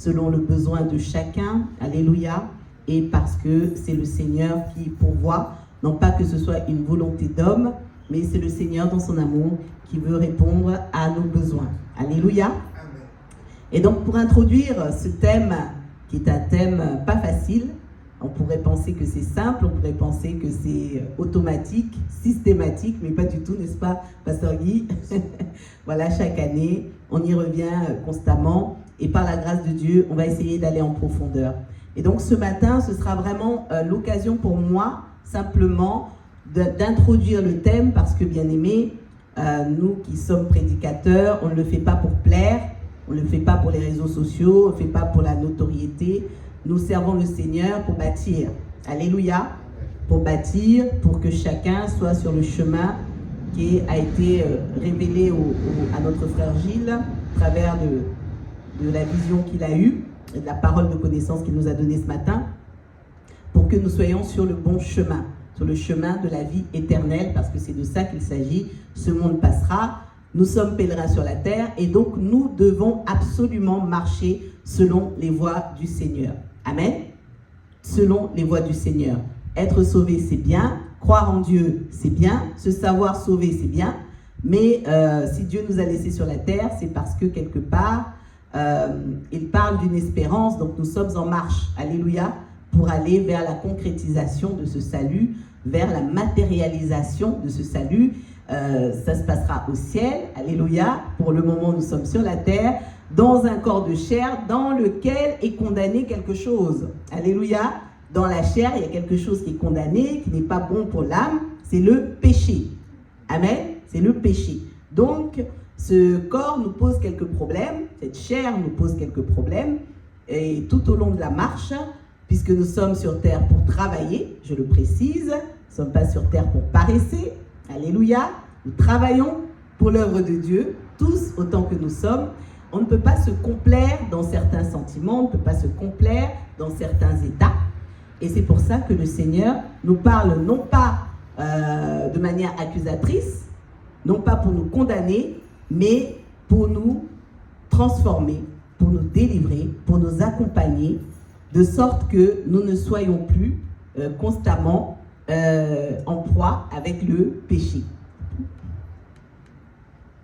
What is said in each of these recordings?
selon le besoin de chacun. Alléluia. Et parce que c'est le Seigneur qui pourvoit, non pas que ce soit une volonté d'homme, mais c'est le Seigneur dans son amour qui veut répondre à nos besoins. Alléluia. Amen. Et donc pour introduire ce thème, qui est un thème pas facile, on pourrait penser que c'est simple, on pourrait penser que c'est automatique, systématique, mais pas du tout, n'est-ce pas, Pasteur Guy? Voilà, chaque année, on y revient constamment, et par la grâce de Dieu, on va essayer d'aller en profondeur. Et donc ce matin, ce sera vraiment l'occasion pour moi, simplement, d'introduire le thème, parce que, bien aimés, nous qui sommes prédicateurs, on ne le fait pas pour plaire, on ne le fait pas pour les réseaux sociaux, on ne le fait pas pour la notoriété. Nous servons le Seigneur pour bâtir. Alléluia. Pour bâtir, pour que chacun soit sur le chemin qui a été révélé à notre frère Gilles, à travers de la vision qu'il a eue, et de la parole de connaissance qu'il nous a donnée ce matin, pour que nous soyons sur le bon chemin, sur le chemin de la vie éternelle, parce que c'est de ça qu'il s'agit. Ce monde passera, nous sommes pèlerins sur la terre, et donc nous devons absolument marcher selon les voies du Seigneur. Amen. Selon les voies du Seigneur. Être sauvé, c'est bien. Croire en Dieu, c'est bien. Se savoir sauvé, c'est bien. Mais si Dieu nous a laissés sur la terre, c'est parce que quelque part, il parle d'une espérance. Donc nous sommes en marche. Alléluia. Pour aller vers la concrétisation de ce salut, vers la matérialisation de ce salut. Ça se passera au ciel. Alléluia. Pour le moment, nous sommes sur la terre, dans un corps de chair dans lequel est condamné quelque chose. Alléluia. Dans la chair, il y a quelque chose qui est condamné, qui n'est pas bon pour l'âme, c'est le péché. Amen. C'est le péché. Donc, ce corps nous pose quelques problèmes, cette chair nous pose quelques problèmes, et tout au long de la marche, puisque nous sommes sur terre pour travailler, je le précise, nous ne sommes pas sur terre pour paresser. Alléluia. Nous travaillons pour l'œuvre de Dieu, tous autant que nous sommes. On ne peut pas se complaire dans certains sentiments, on ne peut pas se complaire dans certains états. Et c'est pour ça que le Seigneur nous parle non pas de manière accusatrice, non pas pour nous condamner, mais pour nous transformer, pour nous délivrer, pour nous accompagner, de sorte que nous ne soyons plus constamment en proie avec le péché.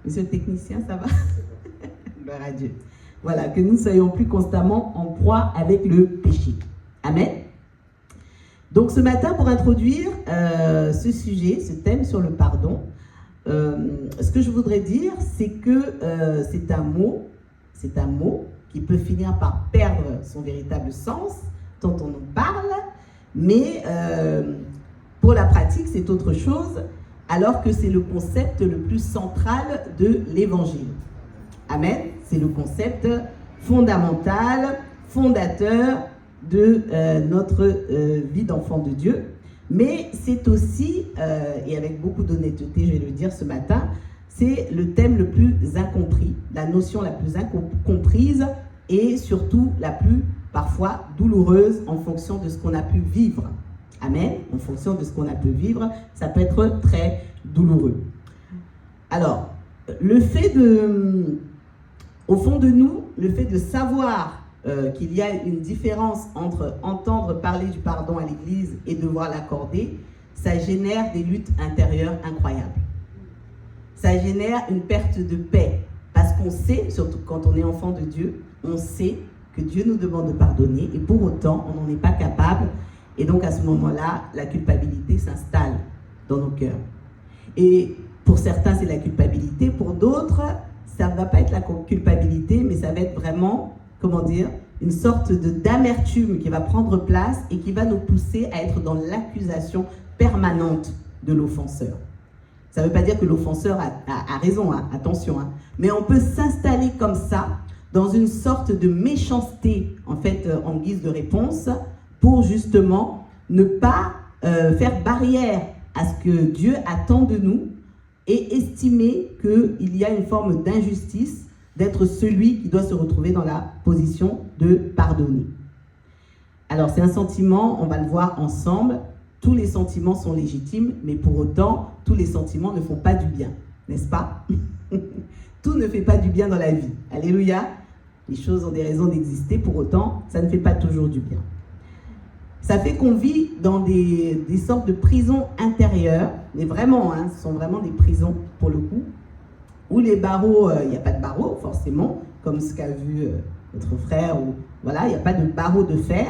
Monsieur le technicien, ça va? Gloire à Dieu. Voilà, que nous ne soyons plus constamment en proie avec le péché. Amen. Donc ce matin, pour introduire ce sujet, ce thème sur le pardon, ce que je voudrais dire, c'est que c'est un mot qui peut finir par perdre son véritable sens, tant on en parle, mais pour la pratique, c'est autre chose, alors que c'est le concept le plus central de l'Évangile. Amen. C'est le concept fondamental, fondateur de notre vie d'enfant de Dieu. Mais c'est aussi, et avec beaucoup d'honnêteté, je vais le dire ce matin, c'est le thème le plus incompris, la notion la plus incomprise et surtout la plus parfois douloureuse en fonction de ce qu'on a pu vivre. Amen. En fonction de ce qu'on a pu vivre, ça peut être très douloureux. Alors, le fait au fond de nous, le fait de savoir qu'il y a une différence entre entendre parler du pardon à l'Église et devoir l'accorder, ça génère des luttes intérieures incroyables. Ça génère une perte de paix, parce qu'on sait, surtout quand on est enfant de Dieu, on sait que Dieu nous demande de pardonner, et pour autant, on n'en est pas capable, et donc à ce moment-là, la culpabilité s'installe dans nos cœurs. Et pour certains, c'est la culpabilité, pour d'autres, ça ne va pas être la culpabilité, mais ça va être vraiment, comment dire, une sorte d'amertume qui va prendre place et qui va nous pousser à être dans l'accusation permanente de l'offenseur. Ça ne veut pas dire que l'offenseur a raison, hein, attention, hein, mais on peut s'installer comme ça, dans une sorte de méchanceté, en fait, en guise de réponse, pour justement ne pas faire barrière à ce que Dieu attend de nous et estimer qu'il y a une forme d'injustice d'être celui qui doit se retrouver dans la position de pardonner. Alors c'est un sentiment, on va le voir ensemble, tous les sentiments sont légitimes, mais pour autant, tous les sentiments ne font pas du bien, n'est-ce pas? Tout ne fait pas du bien dans la vie. Alléluia. Les choses ont des raisons d'exister, pour autant, ça ne fait pas toujours du bien. Ça fait qu'on vit dans des sortes de prisons intérieures, mais vraiment, ce sont vraiment des prisons pour le coup, où les barreaux, il n'y a pas de barreaux forcément, comme ce qu'a vu notre frère, ou voilà, il n'y a pas de barreaux de fer,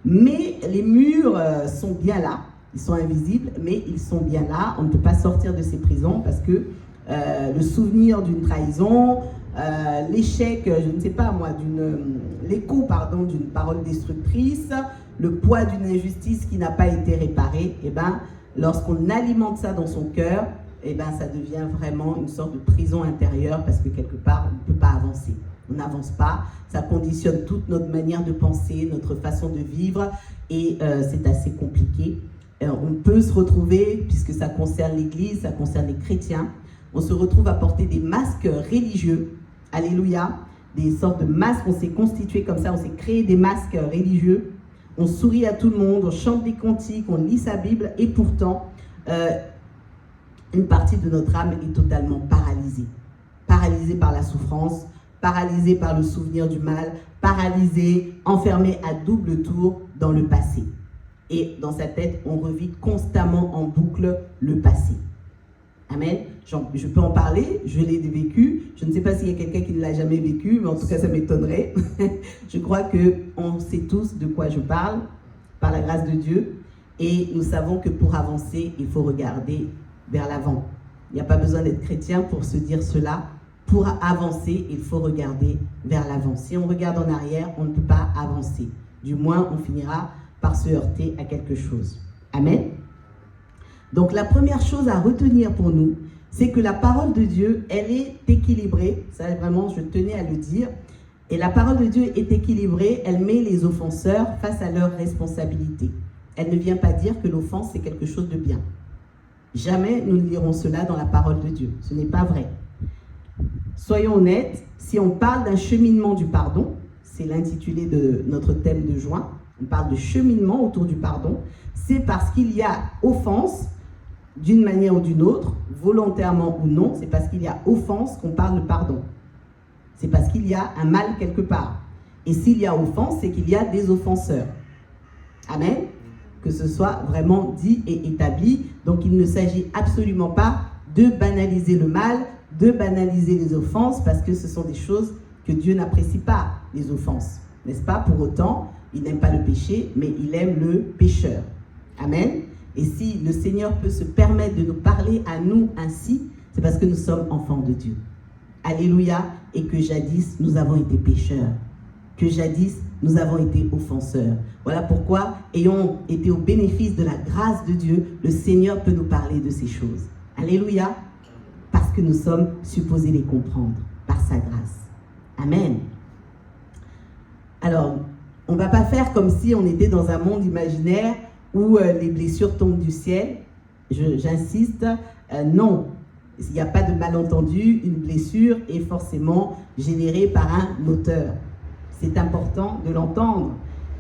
mais les murs sont bien là, ils sont invisibles, mais ils sont bien là. On ne peut pas sortir de ces prisons parce que le souvenir d'une trahison, l'échec, je ne sais pas moi, l'écho d'une parole destructrice, le poids d'une injustice qui n'a pas été réparée, et ben, lorsqu'on alimente ça dans son cœur, et ben, ça devient vraiment une sorte de prison intérieure parce que quelque part, on ne peut pas avancer. On n'avance pas, ça conditionne toute notre manière de penser, notre façon de vivre, et c'est assez compliqué. On peut se retrouver, puisque ça concerne l'Église, ça concerne les chrétiens, on se retrouve à porter des masques religieux, alléluia, des sortes de masques, on s'est constitué comme ça, on s'est créé des masques religieux, on sourit à tout le monde, on chante des cantiques, on lit sa Bible, et pourtant, une partie de notre âme est totalement paralysée. Paralysée par la souffrance, paralysée par le souvenir du mal, paralysée, enfermée à double tour dans le passé. Et dans sa tête, on revit constamment en boucle le passé. Amen. Je peux en parler, je l'ai vécu. Je ne sais pas s'il y a quelqu'un qui ne l'a jamais vécu, mais en tout cas, ça m'étonnerait. Je crois qu'on sait tous de quoi je parle, par la grâce de Dieu. Et nous savons que pour avancer, il faut regarder vers l'avant. Il n'y a pas besoin d'être chrétien pour se dire cela. Pour avancer, il faut regarder vers l'avant. Si on regarde en arrière, on ne peut pas avancer. Du moins, on finira par se heurter à quelque chose. Amen. Donc la première chose à retenir pour nous, c'est que la parole de Dieu, elle est équilibrée. Ça, vraiment, je tenais à le dire. Et la parole de Dieu est équilibrée. Elle met les offenseurs face à leurs responsabilités. Elle ne vient pas dire que l'offense, c'est quelque chose de bien. Jamais nous ne lirons cela dans la parole de Dieu. Ce n'est pas vrai. Soyons honnêtes, si on parle d'un cheminement du pardon, c'est l'intitulé de notre thème de juin, on parle de cheminement autour du pardon, c'est parce qu'il y a offense d'une manière ou d'une autre, volontairement ou non, c'est parce qu'il y a offense qu'on parle de pardon. C'est parce qu'il y a un mal quelque part. Et s'il y a offense, c'est qu'il y a des offenseurs. Amen. Que ce soit vraiment dit et établi. Donc il ne s'agit absolument pas de banaliser le mal, de banaliser les offenses, parce que ce sont des choses que Dieu n'apprécie pas, les offenses. N'est-ce pas? Pour autant, il n'aime pas le péché, mais il aime le pécheur. Amen. Et si le Seigneur peut se permettre de nous parler à nous ainsi, c'est parce que nous sommes enfants de Dieu. Alléluia. Et que jadis, nous avons été pécheurs. Que jadis, nous avons été offenseurs. Voilà pourquoi, ayant été au bénéfice de la grâce de Dieu, le Seigneur peut nous parler de ces choses. Alléluia. Parce que nous sommes supposés les comprendre par sa grâce. Amen. Alors, on ne va pas faire comme si on était dans un monde imaginaire où les blessures tombent du ciel. J'insiste, non. Il n'y a pas de malentendu, une blessure est forcément générée par un auteur. C'est important de l'entendre.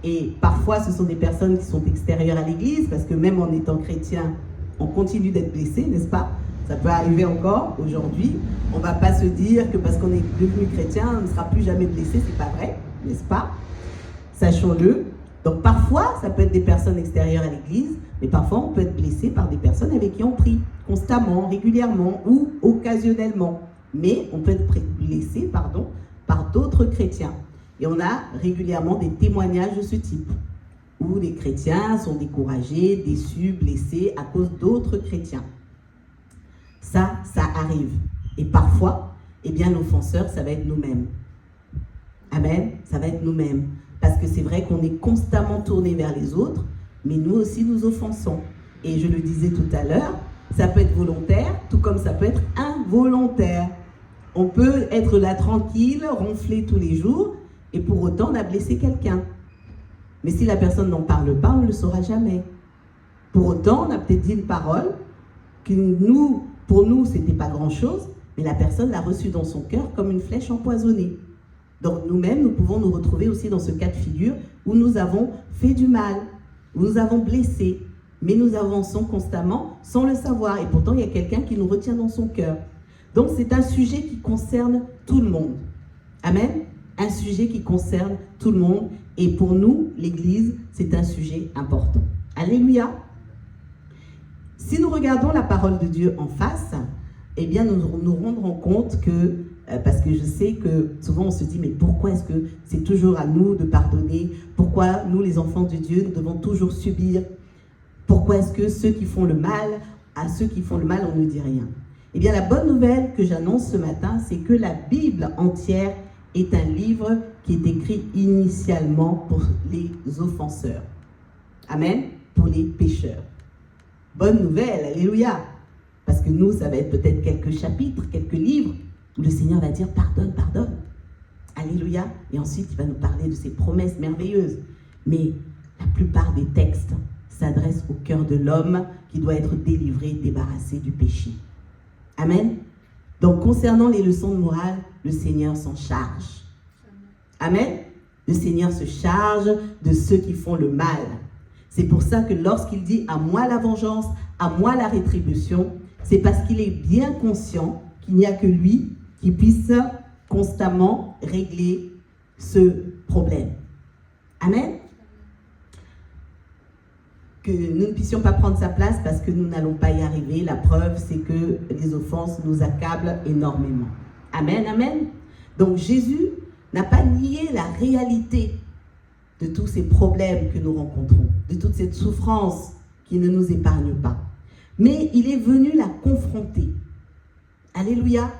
Et parfois, ce sont des personnes qui sont extérieures à l'Église, parce que même en étant chrétien, on continue d'être blessé, n'est-ce pas? Ça peut arriver encore aujourd'hui. On ne va pas se dire que parce qu'on est devenu chrétien, on ne sera plus jamais blessé. C'est pas vrai, n'est-ce pas? Sachons-le. Donc parfois, ça peut être des personnes extérieures à l'Église, mais parfois on peut être blessé par des personnes avec qui on prie constamment, régulièrement ou occasionnellement. Mais on peut être blessé, par d'autres chrétiens. Et on a régulièrement des témoignages de ce type, où les chrétiens sont découragés, déçus, blessés à cause d'autres chrétiens. Ça arrive. Et parfois, eh bien, l'offenseur, ça va être nous-mêmes. Amen. Ça va être nous-mêmes. Parce que c'est vrai qu'on est constamment tourné vers les autres, mais nous aussi, nous offensons. Et je le disais tout à l'heure, ça peut être volontaire, tout comme ça peut être involontaire. On peut être là tranquille, ronfler tous les jours, et pour autant, on a blessé quelqu'un. Mais si la personne n'en parle pas, on ne le saura jamais. Pour autant, on a peut-être dit une parole que pour nous, ce n'était pas grand-chose, mais la personne l'a reçue dans son cœur comme une flèche empoisonnée. Donc nous-mêmes, nous pouvons nous retrouver aussi dans ce cas de figure où nous avons fait du mal, où nous avons blessé, mais nous avançons constamment sans le savoir. Et pourtant, il y a quelqu'un qui nous retient dans son cœur. Donc c'est un sujet qui concerne tout le monde. Amen. un sujet qui concerne tout le monde. Et pour nous, l'Église, c'est un sujet important. Alléluia. Si nous regardons la parole de Dieu en face, eh bien, nous nous rendrons compte que, parce que je sais que souvent on se dit, mais pourquoi est-ce que c'est toujours à nous de pardonner? Pourquoi nous, les enfants de Dieu, nous devons toujours subir? Pourquoi est-ce que ceux qui font le mal, à ceux qui font le mal, on ne dit rien? Eh bien, la bonne nouvelle que j'annonce ce matin, c'est que la Bible entière est un livre qui est écrit initialement pour les offenseurs. Amen. Pour les pécheurs. Bonne nouvelle, alléluia. Parce que nous, ça va être peut-être quelques chapitres, quelques livres, où le Seigneur va dire pardonne, pardonne. Alléluia. Et ensuite, il va nous parler de ses promesses merveilleuses. Mais la plupart des textes s'adressent au cœur de l'homme qui doit être délivré, débarrassé du péché. Amen. Donc, concernant les leçons de morale, le Seigneur s'en charge. Amen. Le Seigneur se charge de ceux qui font le mal. C'est pour ça que lorsqu'il dit « à moi la vengeance, à moi la rétribution », c'est parce qu'il est bien conscient qu'il n'y a que lui qui puisse constamment régler ce problème. Amen. Que nous ne puissions pas prendre sa place parce que nous n'allons pas y arriver. La preuve, c'est que les offenses nous accablent énormément. Amen, amen. Donc Jésus n'a pas nié la réalité de tous ces problèmes que nous rencontrons, de toute cette souffrance qui ne nous épargne pas. Mais il est venu la confronter. Alléluia.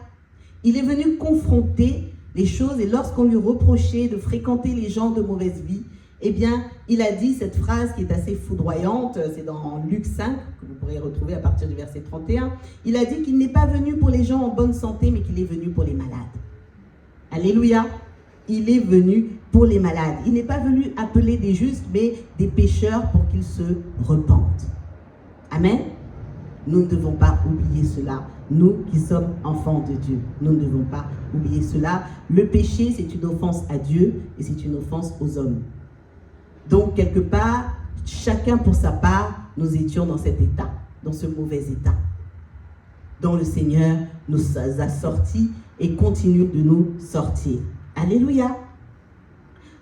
Il est venu confronter les choses et lorsqu'on lui reprochait de fréquenter les gens de mauvaise vie, eh bien, il a dit cette phrase qui est assez foudroyante, c'est dans Luc 5, que vous pourrez retrouver à partir du verset 31. Il a dit qu'il n'est pas venu pour les gens en bonne santé, mais qu'il est venu pour les malades. Alléluia. Il est venu pour les malades. Il n'est pas venu appeler des justes, mais des pécheurs pour qu'ils se repentent. Amen. Nous ne devons pas oublier cela. Nous qui sommes enfants de Dieu, nous ne devons pas oublier cela. Le péché, c'est une offense à Dieu et c'est une offense aux hommes. Donc, quelque part, chacun pour sa part, nous étions dans cet état, dans ce mauvais état, dont le Seigneur nous a sortis et continue de nous sortir. Alléluia.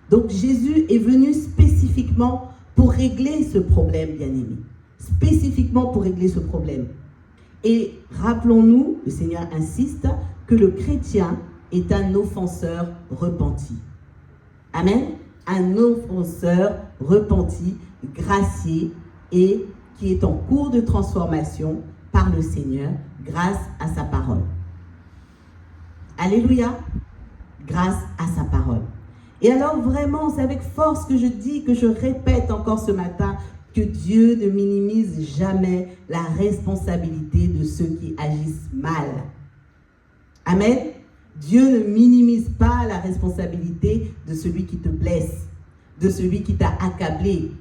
Donc, Jésus est venu spécifiquement pour régler ce problème, bien-aimé. Spécifiquement pour régler ce problème. Et rappelons-nous, le Seigneur insiste, que le chrétien est un offenseur repenti. Amen. Un offenseur repenti, gracié et qui est en cours de transformation par le Seigneur grâce à sa parole. Alléluia. Grâce à sa parole. Et alors vraiment, c'est avec force que je dis, que je répète encore ce matin, que Dieu ne minimise jamais la responsabilité de ceux qui agissent mal. Amen. Dieu ne minimise pas la responsabilité de celui qui te blesse, de celui qui t'a accablé,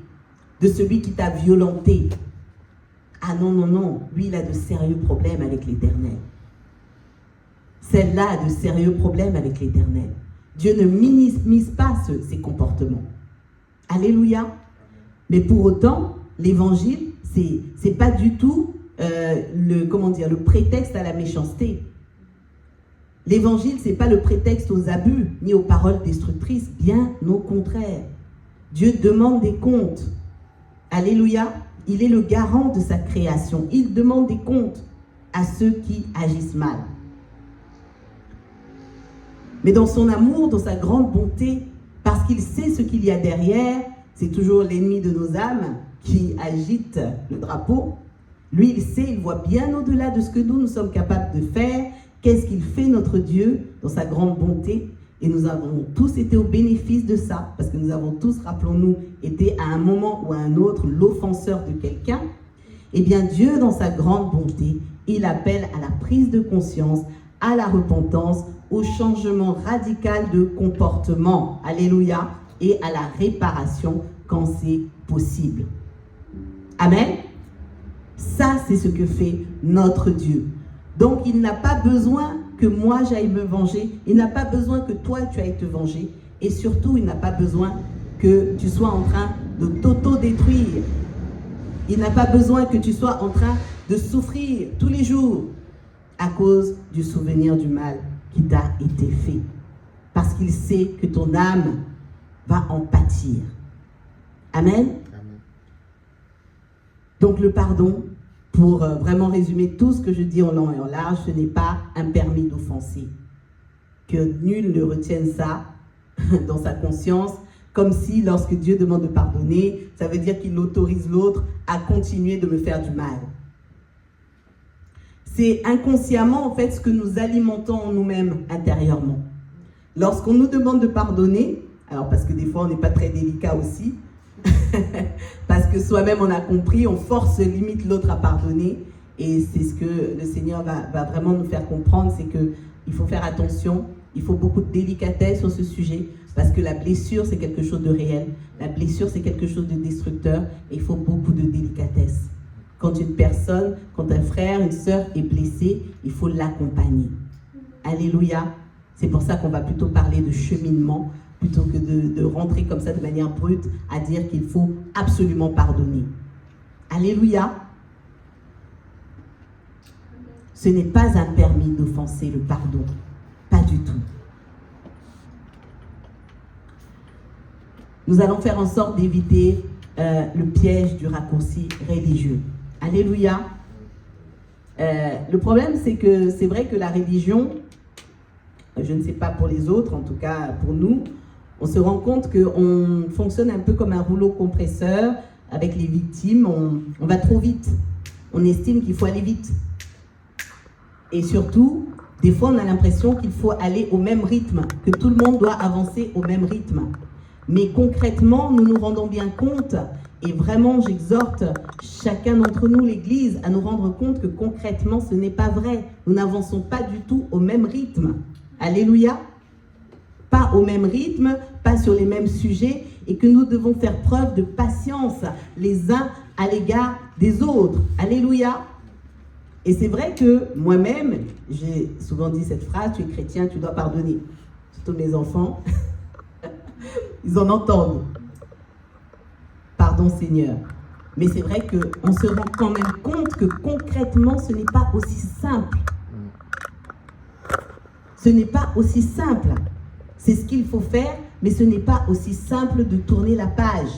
de celui qui t'a violenté. Ah non, non, non, lui il a de sérieux problèmes avec l'Éternel. Celle-là a de sérieux problèmes avec l'Éternel. Dieu ne minimise pas ces comportements. Alléluia. Mais pour autant, l'évangile, c'est pas du tout le prétexte à la méchanceté. L'évangile, c'est pas le prétexte aux abus ni aux paroles destructrices, bien au contraire. Dieu demande des comptes. Alléluia. Il est le garant de sa création. Il demande des comptes à ceux qui agissent mal. Mais dans son amour, dans sa grande bonté, parce qu'il sait ce qu'il y a derrière, c'est toujours l'ennemi de nos âmes qui agite le drapeau. Lui, il sait, il voit bien au-delà de ce que nous sommes capables de faire. Qu'est-ce qu'il fait notre Dieu dans sa grande bonté? Et nous avons tous été au bénéfice de ça, parce que nous avons tous, rappelons-nous, été à un moment ou à un autre l'offenseur de quelqu'un. Eh bien, Dieu, dans sa grande bonté, il appelle à la prise de conscience, à la repentance, au changement radical de comportement. Alléluia. Et à la réparation quand c'est possible. Amen. Ça, c'est ce que fait notre Dieu. Donc, il n'a pas besoin que moi j'aille me venger. Il n'a pas besoin que toi tu ailles te venger. Et surtout, il n'a pas besoin que tu sois en train de t'auto-détruire. Il n'a pas besoin que tu sois en train de souffrir tous les jours à cause du souvenir du mal qui t'a été fait. parce qu'il sait que ton âme va en pâtir. Amen. Donc le pardon, pour vraiment résumer tout ce que je dis en long et en large, ce n'est pas un permis d'offenser. Que nul ne retienne ça dans sa conscience, comme si lorsque Dieu demande de pardonner, ça veut dire qu'il autorise l'autre à continuer de me faire du mal. C'est inconsciemment en fait ce que nous alimentons en nous-mêmes intérieurement. Lorsqu'on nous demande de pardonner, alors parce que des fois on n'est pas très délicat aussi, parce que soi-même on a compris, on force limite l'autre à pardonner, et c'est ce que le Seigneur va vraiment nous faire comprendre, c'est qu'il faut faire attention, il faut beaucoup de délicatesse sur ce sujet, parce que la blessure c'est quelque chose de réel, la blessure c'est quelque chose de destructeur, et il faut beaucoup de délicatesse. Quand une personne, quand un frère, une sœur est blessé, il faut l'accompagner. Alléluia. C'est pour ça qu'on va plutôt parler de cheminement, plutôt que de rentrer comme ça de manière brute à dire qu'il faut absolument pardonner. Alléluia. Ce n'est pas un permis d'offenser le pardon. Pas du tout. Nous allons faire en sorte d'éviter le piège du raccourci religieux. Alléluia. Le problème, c'est que c'est vrai que la religion, je ne sais pas pour les autres, en tout cas pour nous, on se rend compte qu'on fonctionne un peu comme un rouleau compresseur avec les victimes. On va trop vite. On estime qu'il faut aller vite. Et surtout, des fois, on a l'impression qu'il faut aller au même rythme, que tout le monde doit avancer au même rythme. Mais concrètement, nous nous rendons bien compte, et vraiment j'exhorte chacun d'entre nous, l'Église, à nous rendre compte que concrètement ce n'est pas vrai. Nous n'avançons pas du tout au même rythme. Alléluia. Pas au même rythme, pas sur les mêmes sujets, et que nous devons faire preuve de patience les uns à l'égard des autres. Alléluia. Et c'est vrai que moi-même, j'ai souvent dit cette phrase, tu es chrétien, tu dois pardonner. Surtout mes enfants. Ils en entendent. Pardon Seigneur. Mais c'est vrai qu'on se rend quand même compte que concrètement, ce n'est pas aussi simple. Ce n'est pas aussi simple. C'est ce qu'il faut faire, mais ce n'est pas aussi simple de tourner la page.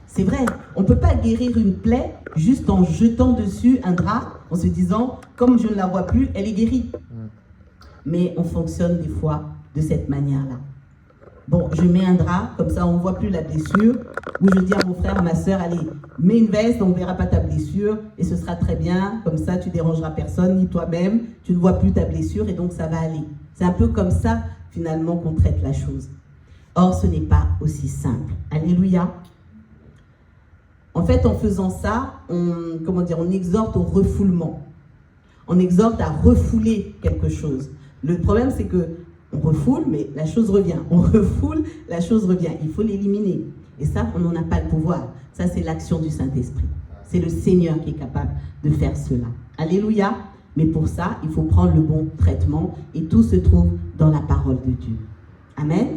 C'est vrai, on ne peut pas guérir une plaie juste en jetant dessus un drap, en se disant, comme je ne la vois plus, elle est guérie. Mais on fonctionne des fois de cette manière-là. Bon, je mets un drap, comme ça on ne voit plus la blessure, ou je dis à mon frère, à ma soeur, allez, mets une veste, on ne verra pas ta blessure, et ce sera très bien, comme ça tu dérangeras personne, ni toi-même, tu ne vois plus ta blessure, et donc ça va aller. C'est un peu comme ça, finalement, qu'on traite la chose. Or, ce n'est pas aussi simple. Alléluia. En fait, en faisant ça, on exhorte au refoulement. On exhorte à refouler quelque chose. Le problème, c'est que on refoule, mais la chose revient. On refoule, la chose revient. Il faut l'éliminer. Et ça, on n'en a pas le pouvoir. Ça, c'est l'action du Saint-Esprit. C'est le Seigneur qui est capable de faire cela. Alléluia. Mais pour ça, il faut prendre le bon traitement. Et tout se trouve dans la parole de Dieu. Amen.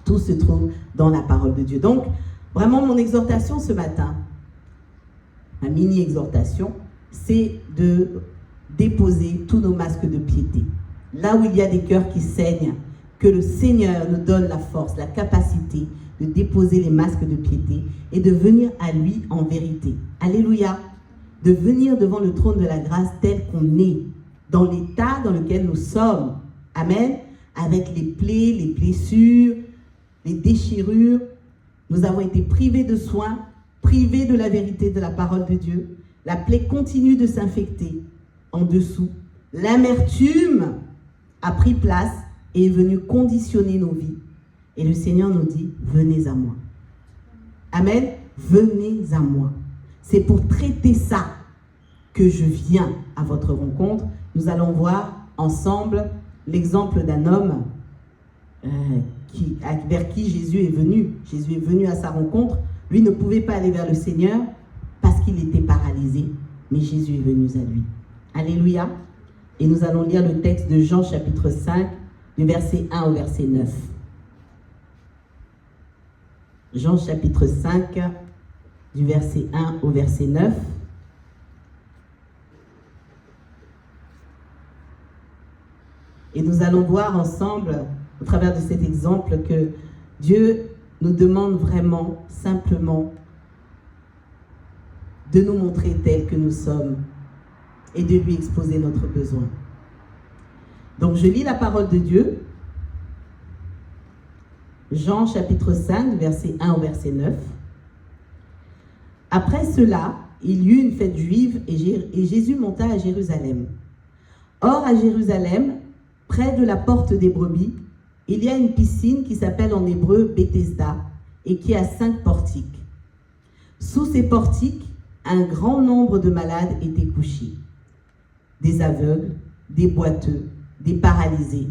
Tout se trouve dans la parole de Dieu. Donc, vraiment, mon exhortation ce matin, ma mini-exhortation, c'est de déposer tous nos masques de piété. Là où il y a des cœurs qui saignent, que le Seigneur nous donne la force, la capacité de déposer les masques de piété et de venir à lui en vérité. Alléluia. De venir devant le trône de la grâce tel qu'on est, dans l'état dans lequel nous sommes. Amen. Avec les plaies, les blessures, les déchirures. Nous avons été privés de soins, privés de la vérité de la parole de Dieu. La plaie continue de s'infecter en dessous. L'amertume a pris place et est venue conditionner nos vies. Et le Seigneur nous dit, venez à moi. Amen. Venez à moi. C'est pour traiter ça que je viens à votre rencontre. Nous allons voir ensemble l'exemple d'un homme vers qui Jésus est venu. Jésus est venu à sa rencontre. Lui ne pouvait pas aller vers le Seigneur parce qu'il était paralysé. Mais Jésus est venu à lui. Alléluia. Et nous allons lire le texte de Jean chapitre 5, du verset 1 au verset 9. Jean chapitre 5, du verset 1 au verset 9. Et nous allons voir ensemble, au travers de cet exemple, que Dieu nous demande vraiment, simplement, de nous montrer tels que nous sommes et de lui exposer notre besoin. Donc je lis la parole de Dieu. Jean chapitre 5, verset 1 au verset 9. Après cela, il y eut une fête juive et Jésus monta à Jérusalem. Or, à Jérusalem, près de la porte des brebis, il y a une piscine qui s'appelle en hébreu Bethesda et qui a 5 portiques. Sous ces portiques, un grand nombre de malades étaient couchés. Des aveugles, des boiteux, des paralysés.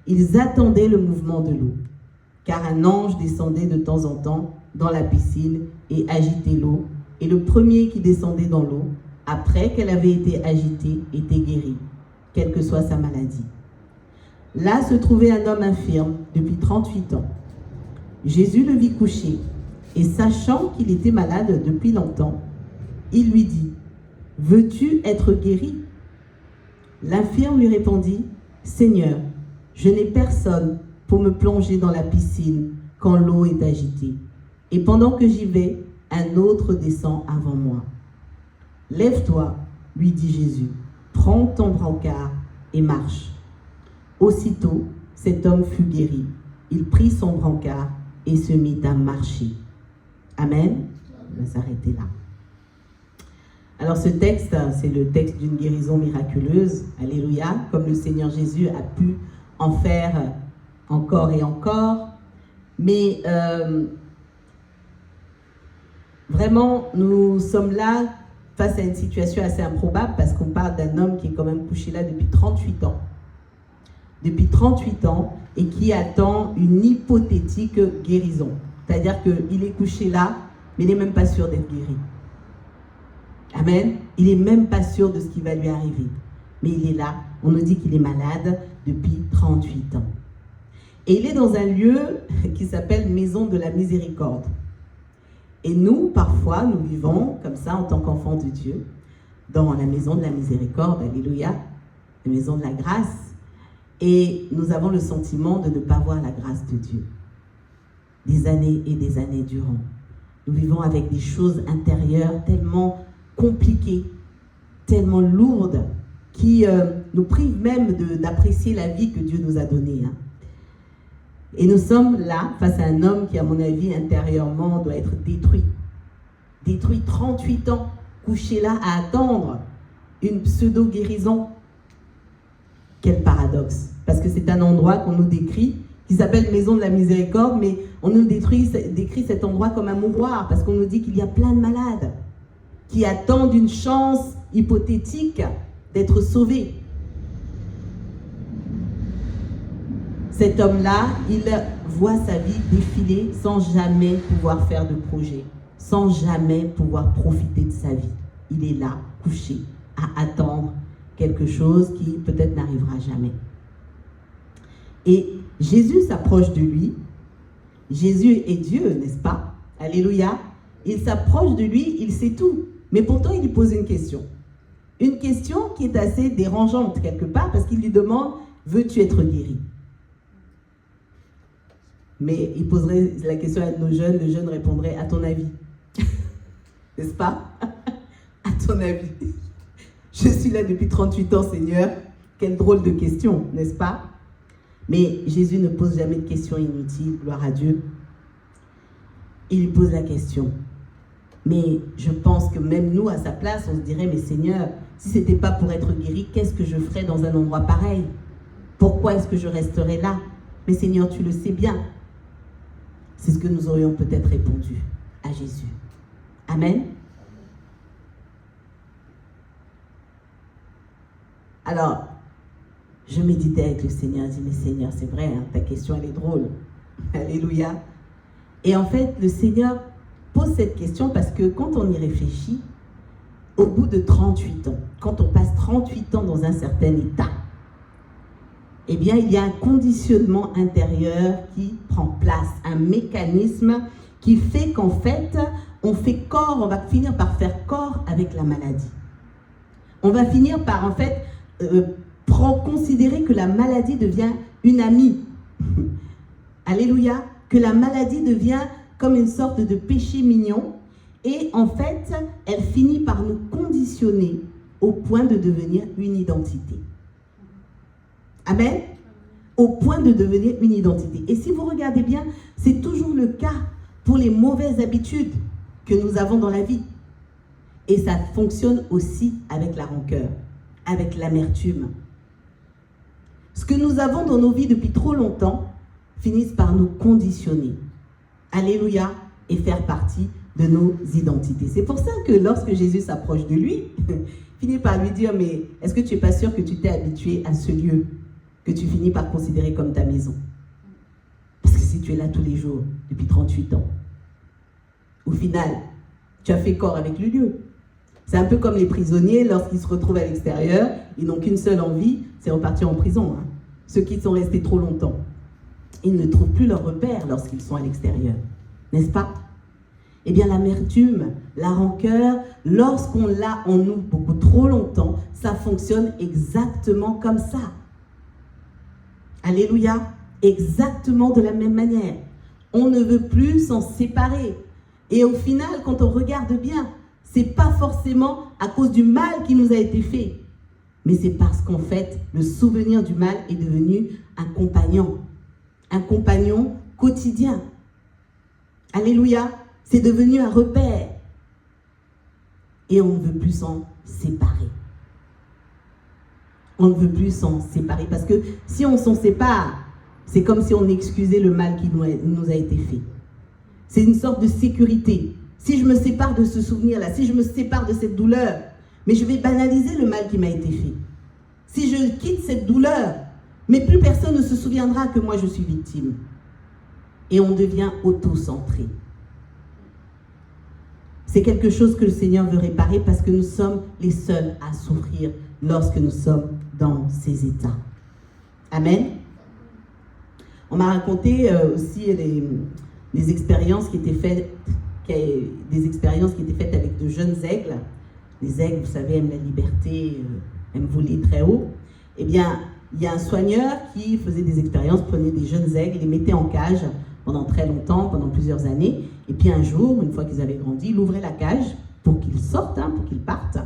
Ils attendaient le mouvement de l'eau, car un ange descendait de temps en temps dans la piscine et agitait l'eau, et le premier qui descendait dans l'eau, après qu'elle avait été agitée, était guéri, quelle que soit sa maladie. Là se trouvait un homme infirme depuis 38 ans. Jésus le vit couché, et sachant qu'il était malade depuis longtemps, il lui dit, « Veux-tu être guéri ?» L'infirme lui répondit, « Seigneur, je n'ai personne pour me plonger dans la piscine quand l'eau est agitée. Et pendant que j'y vais, un autre descend avant moi. Lève-toi, lui dit Jésus, prends ton brancard et marche. Aussitôt, cet homme fut guéri. Il prit son brancard et se mit à marcher. Amen. On va s'arrêter là. Alors ce texte, c'est le texte d'une guérison miraculeuse. Alléluia. Comme le Seigneur Jésus a pu en faire encore et encore. Mais vraiment, nous sommes là face à une situation assez improbable parce qu'on parle d'un homme qui est quand même couché là depuis 38 ans. Depuis 38 ans et qui attend une hypothétique guérison. C'est-à-dire qu'il est couché là, mais il n'est même pas sûr d'être guéri. Amen. Il n'est même pas sûr de ce qui va lui arriver. Mais il est là. On nous dit qu'il est malade depuis 38 ans. Et il est dans un lieu qui s'appelle Maison de la Miséricorde. Et nous, parfois, nous vivons comme ça en tant qu'enfants de Dieu, dans la Maison de la Miséricorde, alléluia, la Maison de la Grâce. Et nous avons le sentiment de ne pas voir la grâce de Dieu. Des années et des années durant. Nous vivons avec des choses intérieures tellement compliquées, tellement lourdes, qui nous privent même d'apprécier la vie que Dieu nous a donnée. Hein. Et nous sommes là, face à un homme qui, à mon avis, intérieurement, doit être détruit. Détruit 38 ans, couché là à attendre une pseudo-guérison. Quel paradoxe. Parce que c'est un endroit qu'on nous décrit, qui s'appelle Maison de la Miséricorde, mais on nous décrit cet endroit comme un mouroir, parce qu'on nous dit qu'il y a plein de malades qui attendent une chance hypothétique d'être sauvés. Cet homme-là, il voit sa vie défiler sans jamais pouvoir faire de projet, sans jamais pouvoir profiter de sa vie. Il est là, couché, à attendre quelque chose qui peut-être n'arrivera jamais. Et Jésus s'approche de lui. Jésus est Dieu, n'est-ce pas? Alléluia. Il s'approche de lui, il sait tout. Mais pourtant, il lui pose une question. Une question qui est assez dérangeante quelque part, parce qu'il lui demande, veux-tu être guéri? Mais il poserait la question à nos jeunes, le jeune répondrait, à ton avis? N'est-ce pas? À ton avis? Je suis là depuis 38 ans, Seigneur. Quelle drôle de question, n'est-ce pas? Mais Jésus ne pose jamais de questions inutiles, gloire à Dieu. Il lui pose la question. Mais je pense que même nous, à sa place, on se dirait, mais Seigneur, si ce n'était pas pour être guéri, qu'est-ce que je ferais dans un endroit pareil? Pourquoi est-ce que je resterais là? Mais Seigneur, tu le sais bien. C'est ce que nous aurions peut-être répondu à Jésus. Amen. Alors, je méditais avec le Seigneur, je dis, mais Seigneur, c'est vrai, hein, ta question, elle est drôle. Alléluia. Et en fait, le Seigneur pose cette question parce que quand on y réfléchit, au bout de 38 ans, quand on passe 38 ans dans un certain état, eh bien, il y a un conditionnement intérieur qui prend place, un mécanisme qui fait qu'en fait, on va finir par faire corps avec la maladie. On va finir par, en fait, considérer que la maladie devient une amie. Alléluia. Que la maladie devient comme une sorte de péché mignon. Et en fait, elle finit par nous conditionner au point de devenir une identité. Amen. Au point de devenir une identité. Et si vous regardez bien, c'est toujours le cas pour les mauvaises habitudes que nous avons dans la vie. Et ça fonctionne aussi avec la rancœur, avec l'amertume. Ce que nous avons dans nos vies depuis trop longtemps finissent par nous conditionner. Alléluia, et faire partie de nos identités. C'est pour ça que lorsque Jésus s'approche de lui, il finit par lui dire, mais est-ce que tu n'es pas sûr que tu t'es habitué à ce lieu que tu finis par considérer comme ta maison? Parce que si tu es là tous les jours, depuis 38 ans, au final, tu as fait corps avec le lieu. C'est un peu comme les prisonniers, lorsqu'ils se retrouvent à l'extérieur, ils n'ont qu'une seule envie, c'est repartir en prison. Ceux qui sont restés trop longtemps, ils ne trouvent plus leur repère lorsqu'ils sont à l'extérieur. N'est-ce pas? Eh bien, l'amertume, la rancœur, lorsqu'on l'a en nous beaucoup trop longtemps, ça fonctionne exactement comme ça. Alléluia. Exactement de la même manière. On ne veut plus s'en séparer. Et au final, quand on regarde bien, c'est pas forcément à cause du mal qui nous a été fait, mais c'est parce qu'en fait, le souvenir du mal est devenu un compagnon quotidien. Alléluia, c'est devenu un repère. Et on ne veut plus s'en séparer. On ne veut plus s'en séparer, parce que si on s'en sépare, c'est comme si on excusait le mal qui nous a été fait. C'est une sorte de sécurité. Si je me sépare de ce souvenir-là, si je me sépare de cette douleur, mais je vais banaliser le mal qui m'a été fait. Si je quitte cette douleur, mais plus personne ne se souviendra que moi je suis victime. Et on devient auto-centré. C'est quelque chose que le Seigneur veut réparer parce que nous sommes les seuls à souffrir lorsque nous sommes dans ces états. Amen. On m'a raconté aussi des expériences qui étaient faites avec de jeunes aigles. Les aigles, vous savez, aiment la liberté, aiment voler très haut. Eh bien, il y a un soigneur qui faisait des expériences, prenait des jeunes aigles, les mettait en cage pendant très longtemps, pendant plusieurs années. Et puis un jour, une fois qu'ils avaient grandi, il ouvrait la cage pour qu'ils sortent, pour qu'ils partent.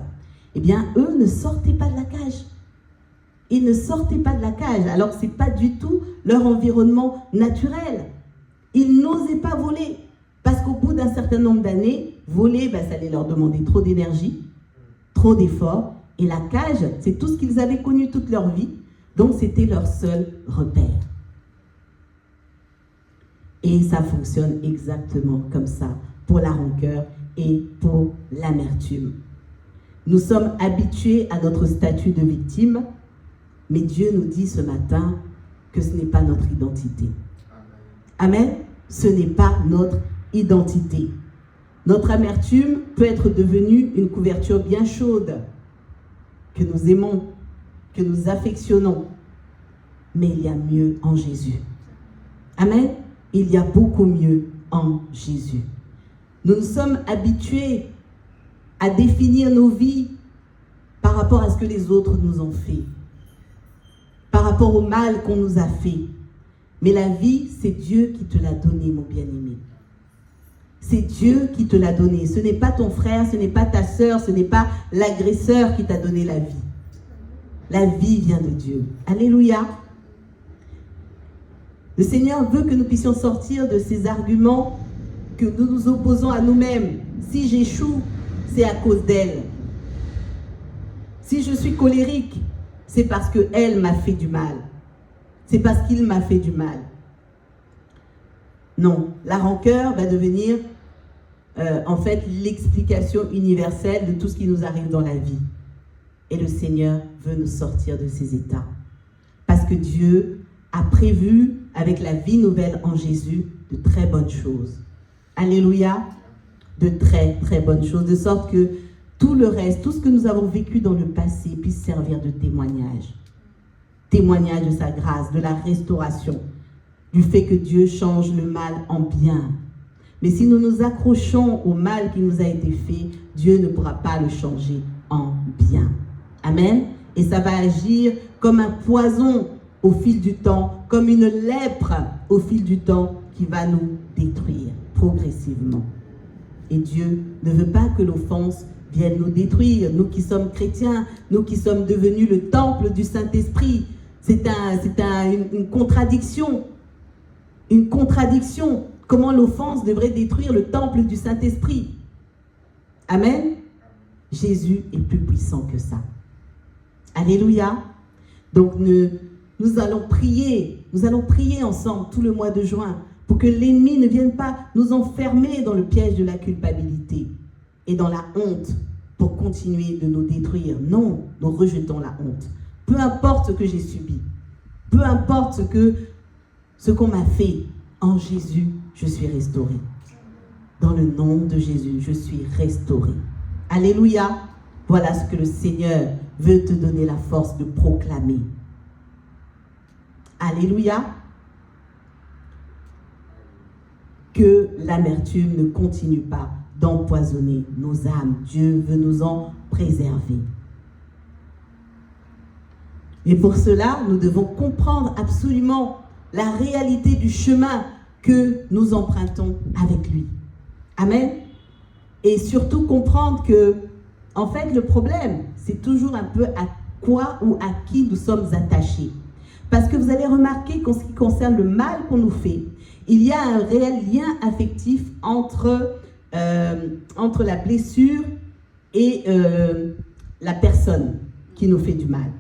Eh bien, eux ne sortaient pas de la cage. Ils ne sortaient pas de la cage. Alors, ce n'est pas du tout leur environnement naturel. Ils n'osaient pas voler. Parce qu'au bout d'un certain nombre d'années, voler, ça allait leur demander trop d'énergie, trop d'efforts. Et la cage, c'est tout ce qu'ils avaient connu toute leur vie. Donc, c'était leur seul repère. Et ça fonctionne exactement comme ça pour la rancœur et pour l'amertume. Nous sommes habitués à notre statut de victime, mais Dieu nous dit ce matin que ce n'est pas notre identité. Amen. Ce n'est pas notre identité. Notre amertume peut être devenue une couverture bien chaude, que nous aimons, que nous affectionnons. Mais il y a mieux en Jésus. Amen. Il y a beaucoup mieux en Jésus. Nous nous sommes habitués à définir nos vies par rapport à ce que les autres nous ont fait, par rapport au mal qu'on nous a fait. Mais la vie, c'est Dieu qui te l'a donnée, mon bien-aimé. C'est Dieu qui te l'a donnée. Ce n'est pas ton frère, ce n'est pas ta sœur, ce n'est pas l'agresseur qui t'a donné la vie. La vie vient de Dieu. Alléluia. Le Seigneur veut que nous puissions sortir de ces arguments que nous nous opposons à nous-mêmes. Si j'échoue, c'est à cause d'elle. Si je suis colérique, c'est parce qu'elle m'a fait du mal. C'est parce qu'il m'a fait du mal. Non, la rancœur va devenir en fait l'explication universelle de tout ce qui nous arrive dans la vie. Et le Seigneur veut nous sortir de ces états. Parce que Dieu a prévu, avec la vie nouvelle en Jésus, de très bonnes choses. Alléluia. De très, très bonnes choses. De sorte que tout le reste, tout ce que nous avons vécu dans le passé puisse servir de témoignage. Témoignage de sa grâce, de la restauration, du fait que Dieu change le mal en bien. Mais si nous nous accrochons au mal qui nous a été fait, Dieu ne pourra pas le changer en bien. Amen. Et ça va agir comme un poison au fil du temps, comme une lèpre au fil du temps qui va nous détruire progressivement. Et Dieu ne veut pas que l'offense vienne nous détruire. Nous qui sommes chrétiens, nous qui sommes devenus le temple du Saint-Esprit, c'est une contradiction. Une contradiction. Comment l'offense devrait détruire le temple du Saint-Esprit? Amen. Jésus est plus puissant que ça. Alléluia. Donc nous allons prier ensemble tout le mois de juin pour que l'ennemi ne vienne pas nous enfermer dans le piège de la culpabilité et dans la honte pour continuer de nous détruire. Non, nous rejetons la honte. Peu importe ce que j'ai subi, peu importe ce qu'on m'a fait, en Jésus, je suis restauré. Dans le nom de Jésus, je suis restauré. Alléluia. Voilà ce que le Seigneur veut te donner la force de proclamer. Alléluia. Que l'amertume ne continue pas d'empoisonner nos âmes. Dieu veut nous en préserver. Et pour cela, nous devons comprendre absolument la réalité du chemin que nous empruntons avec lui. Amen. Et surtout comprendre que, en fait, le problème, c'est toujours un peu à quoi ou à qui nous sommes attachés. Parce que vous allez remarquer qu'en ce qui concerne le mal qu'on nous fait, il y a un réel lien affectif entre la blessure et la personne qui nous fait du mal.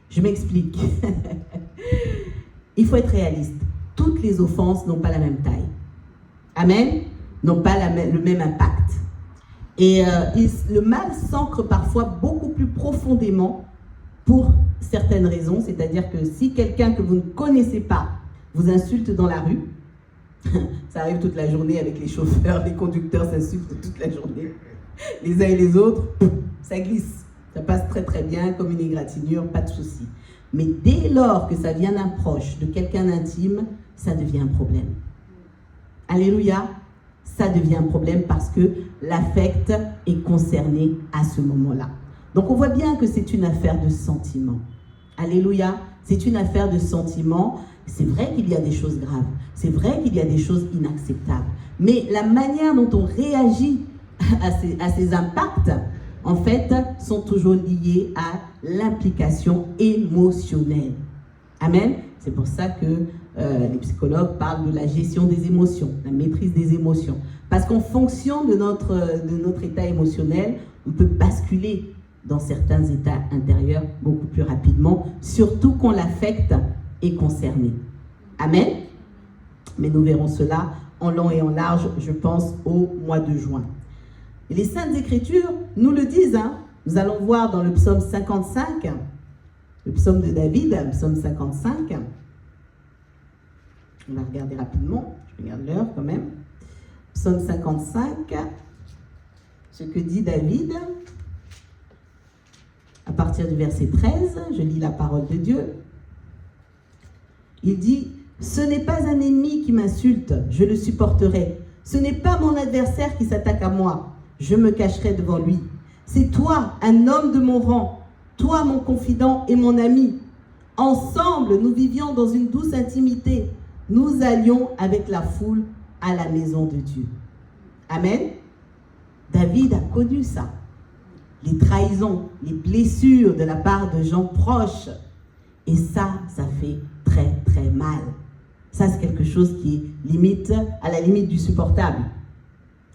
Je m'explique. Il faut être réaliste. Toutes les offenses n'ont pas la même taille. Amen. N'ont pas le même impact. Et le mal s'ancre parfois beaucoup plus profondément pour certaines raisons. C'est-à-dire que si quelqu'un que vous ne connaissez pas vous insulte dans la rue, ça arrive toute la journée avec les chauffeurs, les conducteurs s'insultent toute la journée. Les uns et les autres, ça glisse. Ça passe très très bien comme une égratignure, pas de souci. Mais dès lors que ça vient d'un proche, de quelqu'un d'intime, ça devient un problème. Alléluia, ça devient un problème parce que l'affect est concerné à ce moment-là. Donc on voit bien que c'est une affaire de sentiment. Alléluia, c'est une affaire de sentiment. C'est vrai qu'il y a des choses graves, c'est vrai qu'il y a des choses inacceptables. Mais la manière dont on réagit à ces impacts, en fait, sont toujours liés à l'implication émotionnelle. Amen. C'est pour ça que les psychologues parlent de la gestion des émotions, la maîtrise des émotions. Parce qu'en fonction de notre état émotionnel, on peut basculer dans certains états intérieurs beaucoup plus rapidement, surtout quand l'affect est concerné. Amen. Mais nous verrons cela en long et en large, je pense, au mois de juin. Et les Saintes Écritures nous le disent. Nous allons voir dans le psaume 55, le psaume de David, le psaume 55. On va regarder rapidement, je regarde l'heure quand même. Psaume 55, ce que dit David, à partir du verset 13, je lis la parole de Dieu. Il dit, « Ce n'est pas un ennemi qui m'insulte, je le supporterai. Ce n'est pas mon adversaire qui s'attaque à moi, je me cacherai devant lui. C'est toi, un homme de mon rang, toi mon confident et mon ami. Ensemble, nous vivions dans une douce intimité. Nous allions avec la foule à la maison de Dieu. » Amen. David a connu ça. Les trahisons, les blessures de la part de gens proches. Et ça fait très très mal. Ça, c'est quelque chose qui est à la limite du supportable.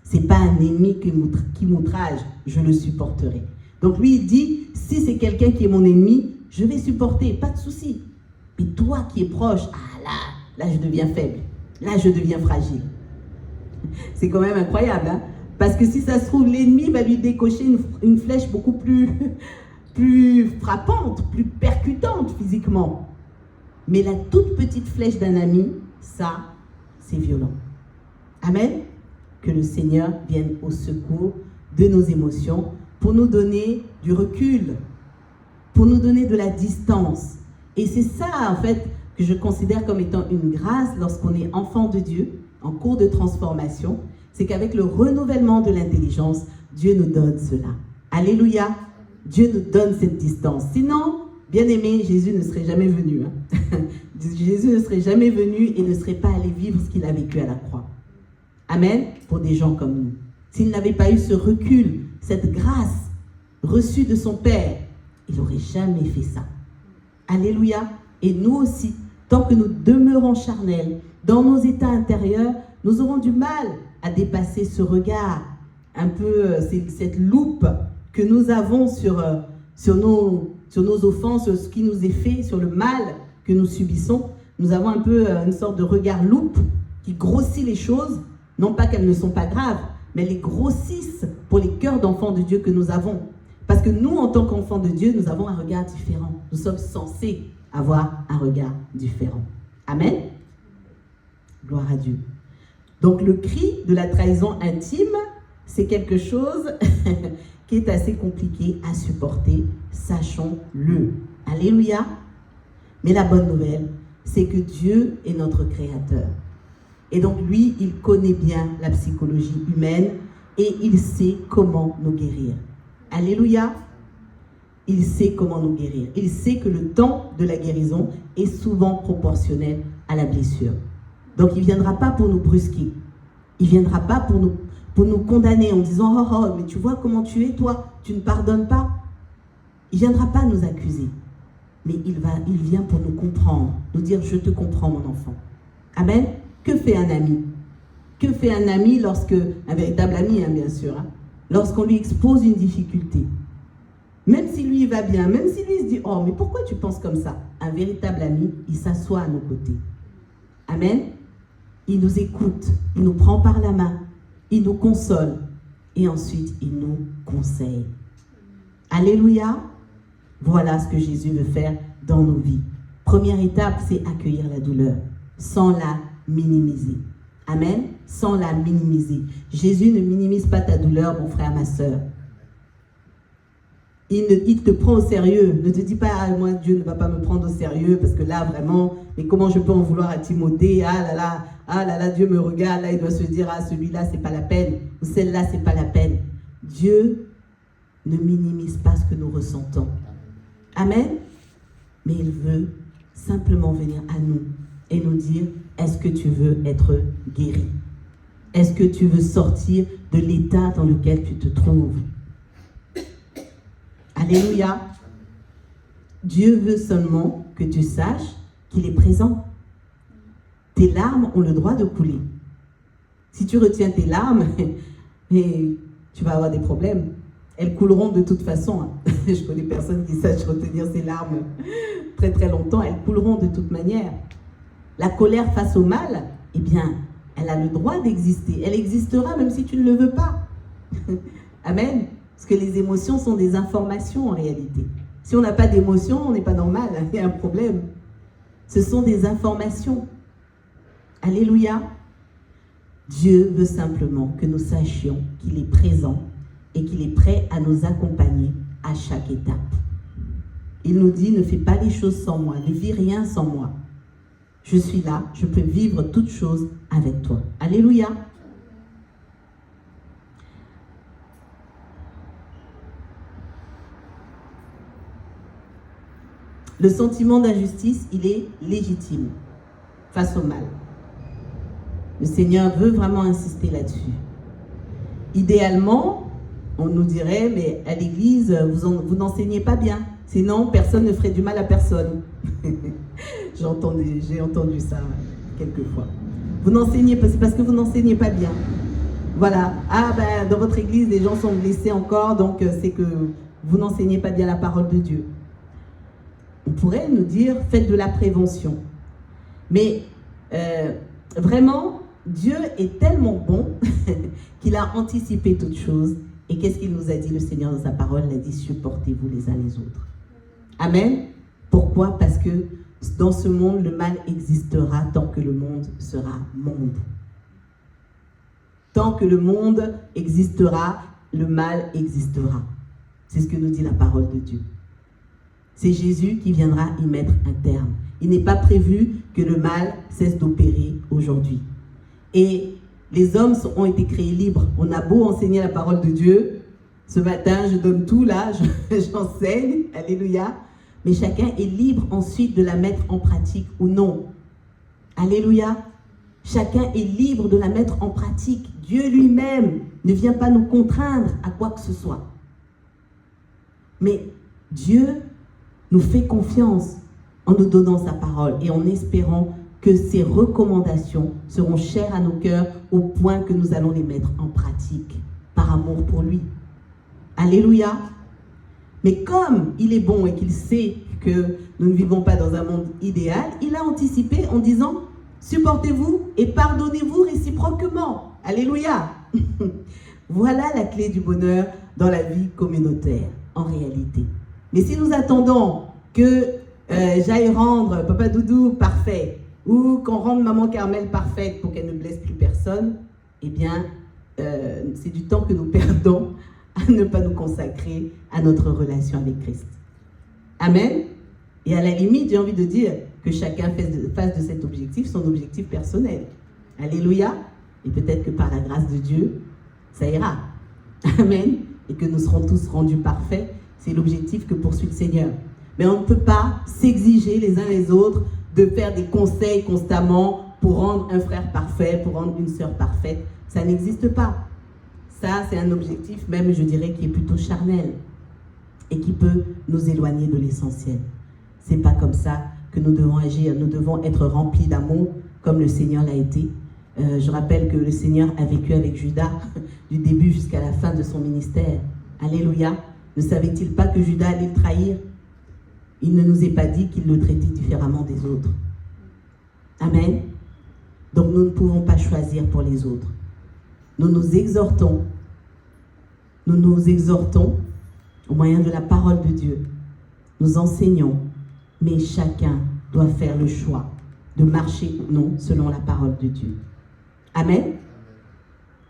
C'est pas un ennemi qui m'outrage, je le supporterai. Donc lui, il dit, si c'est quelqu'un qui est mon ennemi, je vais supporter, pas de souci. Mais toi qui es proche, là je deviens faible, là je deviens fragile. C'est quand même incroyable, hein? Parce que si ça se trouve, l'ennemi va lui décocher une flèche beaucoup plus frappante, plus percutante physiquement. Mais la toute petite flèche d'un ami, ça, c'est violent. Amen. Que le Seigneur vienne au secours de nos émotions pour nous donner du recul, pour nous donner de la distance. Et c'est ça, en fait, que je considère comme étant une grâce lorsqu'on est enfant de Dieu, en cours de transformation. C'est qu'avec le renouvellement de l'intelligence, Dieu nous donne cela. Alléluia. Dieu nous donne cette distance. Sinon, Bien aimé, Jésus ne serait jamais venu. Jésus ne serait jamais venu et ne serait pas allé vivre ce qu'il a vécu à la croix. Amen. Pour des gens comme nous. S'il n'avait pas eu ce recul, cette grâce reçue de son Père, il n'aurait jamais fait ça. Alléluia. Et nous aussi, tant que nous demeurons charnels, dans nos états intérieurs, nous aurons du mal à dépasser ce regard, un peu cette loupe que nous avons sur nos offenses, sur ce qui nous est fait, sur le mal que nous subissons. Nous avons un peu une sorte de regard loupe qui grossit les choses, non pas qu'elles ne sont pas graves, mais elles les grossissent pour les cœurs d'enfants de Dieu que nous avons. Parce que nous, en tant qu'enfants de Dieu, nous avons un regard différent. Nous sommes censés avoir un regard différent. Amen. Gloire à Dieu. Donc le cri de la trahison intime, c'est quelque chose qui est assez compliqué à supporter, sachons-le. Alléluia. Mais la bonne nouvelle, c'est que Dieu est notre créateur. Et donc lui, il connaît bien la psychologie humaine et il sait comment nous guérir. Alléluia. Il sait comment nous guérir. Il sait que le temps de la guérison est souvent proportionnel à la blessure. Donc il ne viendra pas pour nous brusquer. Il ne viendra pas pour nous condamner en disant « Oh, oh, mais tu vois comment tu es, toi, tu ne pardonnes pas ». Il ne viendra pas nous accuser. Mais il vient pour nous comprendre, nous dire « Je te comprends, mon enfant ». Amen. Que fait un ami? Que fait un ami lorsque, un véritable ami, hein, bien sûr, hein, lorsqu'on lui expose une difficulté? Même si lui, il va bien, même si lui, il se dit « Oh, mais pourquoi tu penses comme ça ?» Un véritable ami, il s'assoit à nos côtés. Amen. Il nous écoute, il nous prend par la main, il nous console et ensuite il nous conseille. Alléluia. Voilà ce que Jésus veut faire dans nos vies. Première étape, c'est accueillir la douleur sans la minimiser. Amen. Sans la minimiser. Jésus ne minimise pas ta douleur, mon frère, ma soeur. Il te prend au sérieux. Ne te dis pas, ah, moi, Dieu ne va pas me prendre au sérieux parce que là, vraiment, mais comment je peux en vouloir à Timothée? Ah là là, Dieu me regarde, là, il doit se dire, ah, celui-là, c'est pas la peine, ou celle-là, c'est pas la peine. Dieu ne minimise pas ce que nous ressentons. Amen. Mais il veut simplement venir à nous et nous dire, est-ce que tu veux être guéri? Est-ce que tu veux sortir de l'état dans lequel tu te trouves? Alléluia. Dieu veut seulement que tu saches qu'il est présent. Tes larmes ont le droit de couler. Si tu retiens tes larmes, tu vas avoir des problèmes. Elles couleront de toute façon. Je connais personne qui sache retenir ses larmes très très longtemps. Elles couleront de toute manière. La colère face au mal, eh bien, elle a le droit d'exister. Elle existera même si tu ne le veux pas. Amen. Parce que les émotions sont des informations en réalité. Si on n'a pas d'émotions, on n'est pas normal, il y a un problème. Ce sont des informations. Alléluia. Dieu veut simplement que nous sachions qu'il est présent et qu'il est prêt à nous accompagner à chaque étape. Il nous dit, ne fais pas les choses sans moi, ne vis rien sans moi. Je suis là, je peux vivre toutes choses avec toi. Alléluia. Le sentiment d'injustice, il est légitime face au mal. Le Seigneur veut vraiment insister là-dessus. Idéalement, on nous dirait, mais à l'église, vous n'enseignez pas bien. Sinon, personne ne ferait du mal à personne. J'ai entendu ça quelques fois. Vous n'enseignez pas, c'est parce que vous n'enseignez pas bien. Voilà. Ah ben, dans votre église, les gens sont blessés encore, donc c'est que vous n'enseignez pas bien la parole de Dieu. On pourrait nous dire, faites de la prévention. Mais vraiment, Dieu est tellement bon qu'il a anticipé toutes choses. Et qu'est-ce qu'il nous a dit, le Seigneur, dans sa parole? Il a dit, supportez-vous les uns les autres. Amen. Pourquoi? Parce que dans ce monde, le mal existera tant que le monde sera monde. Tant que le monde existera, le mal existera. C'est ce que nous dit la parole de Dieu. C'est Jésus qui viendra y mettre un terme. Il n'est pas prévu que le mal cesse d'opérer aujourd'hui. Et les hommes ont été créés libres. On a beau enseigner la parole de Dieu. Ce matin, je donne tout là, j'enseigne. Alléluia. mais chacun est libre ensuite de la mettre en pratique ou non. Alléluia. Chacun est libre de la mettre en pratique. Dieu lui-même ne vient pas nous contraindre à quoi que ce soit. Mais Dieu nous fait confiance en nous donnant sa parole et en espérant que ses recommandations seront chères à nos cœurs au point que nous allons les mettre en pratique par amour pour lui. Alléluia. Mais comme il est bon et qu'il sait que nous ne vivons pas dans un monde idéal, il a anticipé en disant « Supportez-vous et pardonnez-vous réciproquement. » Alléluia. Voilà la clé du bonheur dans la vie communautaire, en réalité. Mais si nous attendons que j'aille rendre Papa Doudou parfait ou qu'on rende Maman Carmel parfaite pour qu'elle ne blesse plus personne, eh bien, c'est du temps que nous perdons à ne pas nous consacrer à notre relation avec Christ. Amen. Et à la limite, j'ai envie de dire que chacun fasse de cet objectif son objectif personnel. Alléluia. Et peut-être que par la grâce de Dieu, ça ira. Amen. Et que nous serons tous rendus parfaits. C'est l'objectif que poursuit le Seigneur. Mais on ne peut pas s'exiger les uns les autres de faire des conseils constamment pour rendre un frère parfait, pour rendre une sœur parfaite. Ça n'existe pas. Ça, c'est un objectif même, je dirais, qui est plutôt charnel et qui peut nous éloigner de l'essentiel. C'est pas comme ça que nous devons agir. Nous devons être remplis d'amour comme le Seigneur l'a été. Je rappelle que le Seigneur a vécu avec Judas du début jusqu'à la fin de son ministère. Alléluia. Ne savait-il pas que Judas allait le trahir? Il ne nous est pas dit qu'il le traitait différemment des autres. Amen. Donc nous ne pouvons pas choisir pour les autres. Nous nous exhortons au moyen de la parole de Dieu. Nous enseignons, mais chacun doit faire le choix de marcher ou non selon la parole de Dieu. Amen.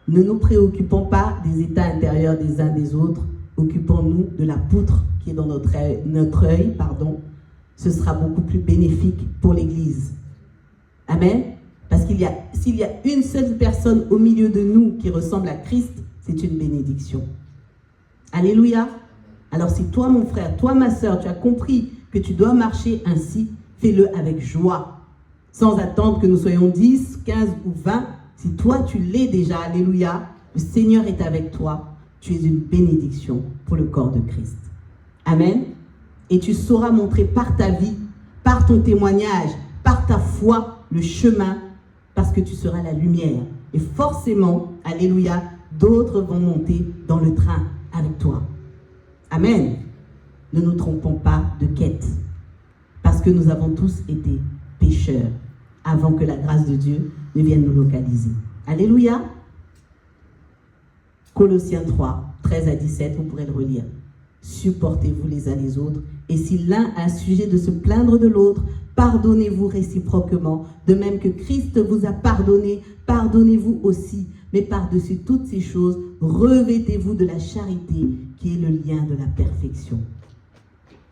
Ne nous préoccupons pas des états intérieurs des uns des autres. Occupons-nous de la poutre qui est dans notre œil. Ce sera beaucoup plus bénéfique pour l'Église. Amen. Parce s'il y a une seule personne au milieu de nous qui ressemble à Christ, c'est une bénédiction. Alléluia. Alors si toi, mon frère, toi, ma sœur, tu as compris que tu dois marcher ainsi, fais-le avec joie. Sans attendre que nous soyons 10, 15 ou 20. Si toi, tu l'es déjà, alléluia, le Seigneur est avec toi. Tu es une bénédiction pour le corps de Christ. Amen. Et tu sauras montrer par ta vie, par ton témoignage, par ta foi, le chemin, parce que tu seras la lumière. Et forcément, alléluia, d'autres vont monter dans le train avec toi. Amen. Ne nous trompons pas de quête, parce que nous avons tous été pécheurs avant que la grâce de Dieu ne vienne nous localiser. Alléluia. Colossiens 3, 13 à 17, vous pourrez le relire. Supportez-vous les uns les autres, et si l'un a un sujet de se plaindre de l'autre, pardonnez-vous réciproquement. De même que Christ vous a pardonné, pardonnez-vous aussi. Mais par-dessus toutes ces choses, revêtez-vous de la charité, qui est le lien de la perfection.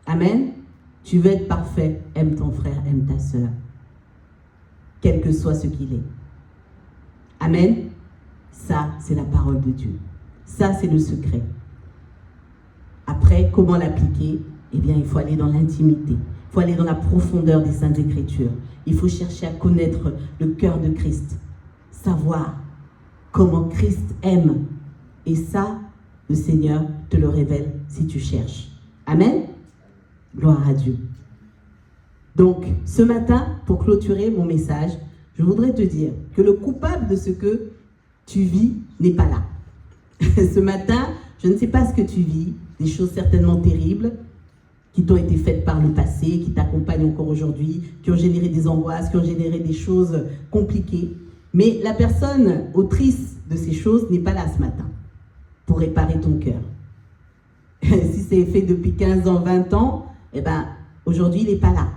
Amen. Tu veux être parfait, aime ton frère, aime ta sœur, quel que soit ce qu'il est. Amen. Ça, c'est la parole de Dieu. Ça, c'est le secret. Après, comment l'appliquer? Eh bien, il faut aller dans l'intimité. Il faut aller dans la profondeur des Saintes Écritures. Il faut chercher à connaître le cœur de Christ. Savoir comment Christ aime. Et ça, le Seigneur te le révèle si tu cherches. Amen. Gloire à Dieu. Donc, ce matin, pour clôturer mon message, je voudrais te dire que le coupable de ce que tu vis n'est pas là. Ce matin, je ne sais pas ce que tu vis, des choses certainement terribles qui t'ont été faites par le passé, qui t'accompagnent encore aujourd'hui, qui ont généré des angoisses, qui ont généré des choses compliquées. Mais la personne autrice de ces choses n'est pas là ce matin pour réparer ton cœur. Si c'est fait depuis 15 ans, 20 ans, eh ben, aujourd'hui, il n'est pas là.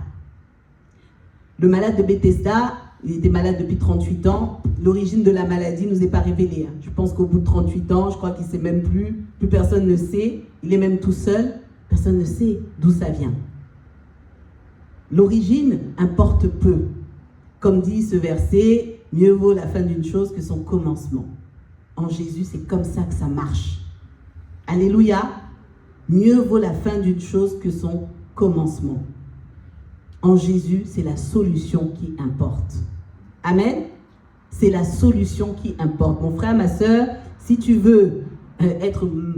Le malade de Bethesda, il était malade depuis 38 ans. L'origine de la maladie ne nous est pas révélée. Je pense qu'au bout de 38 ans, je crois qu'il ne sait même plus personne ne sait. Il est même tout seul. Personne ne sait d'où ça vient. L'origine importe peu. Comme dit ce verset, mieux vaut la fin d'une chose que son commencement. En Jésus, c'est comme ça que ça marche. Alléluia. Mieux vaut la fin d'une chose que son commencement. En Jésus, c'est la solution qui importe. Amen. C'est la solution qui importe. Mon frère, ma soeur, si tu veux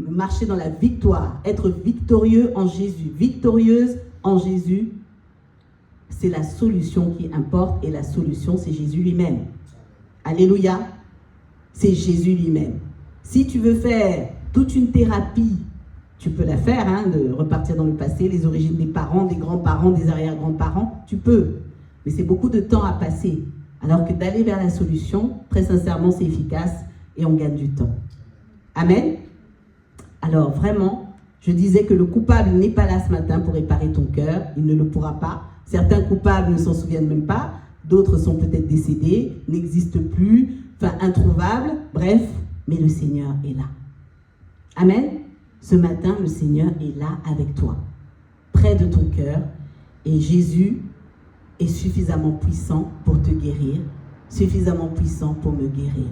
marcher dans la victoire, être victorieux en Jésus, victorieuse en Jésus, c'est la solution qui importe, et la solution, c'est Jésus lui-même. Alléluia. C'est Jésus lui-même. Si tu veux faire toute une thérapie, tu peux la faire, hein, de repartir dans le passé, les origines des parents, des grands-parents, des arrière-grands-parents, tu peux. Mais c'est beaucoup de temps à passer. Alors que d'aller vers la solution, très sincèrement, c'est efficace et on gagne du temps. Amen. Alors vraiment, je disais que le coupable n'est pas là ce matin pour réparer ton cœur. Il ne le pourra pas. Certains coupables ne s'en souviennent même pas. D'autres sont peut-être décédés, n'existent plus, enfin introuvables. Bref, mais le Seigneur est là. Amen. Ce matin, le Seigneur est là avec toi, près de ton cœur. Et Jésus est suffisamment puissant pour te guérir, suffisamment puissant pour me guérir.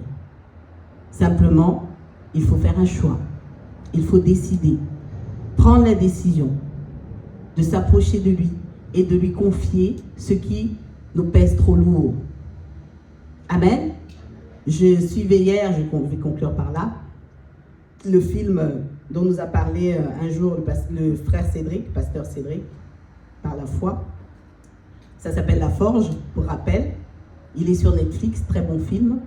Simplement, il faut faire un choix. Il faut décider, prendre la décision de s'approcher de lui et de lui confier ce qui nous pèse trop lourd. Amen. Je suivais hier, je vais conclure par là, le film dont nous a parlé un jour le frère Cédric, pasteur Cédric, par la foi. Ça s'appelle La Forge, pour rappel. Il est sur Netflix, très bon film.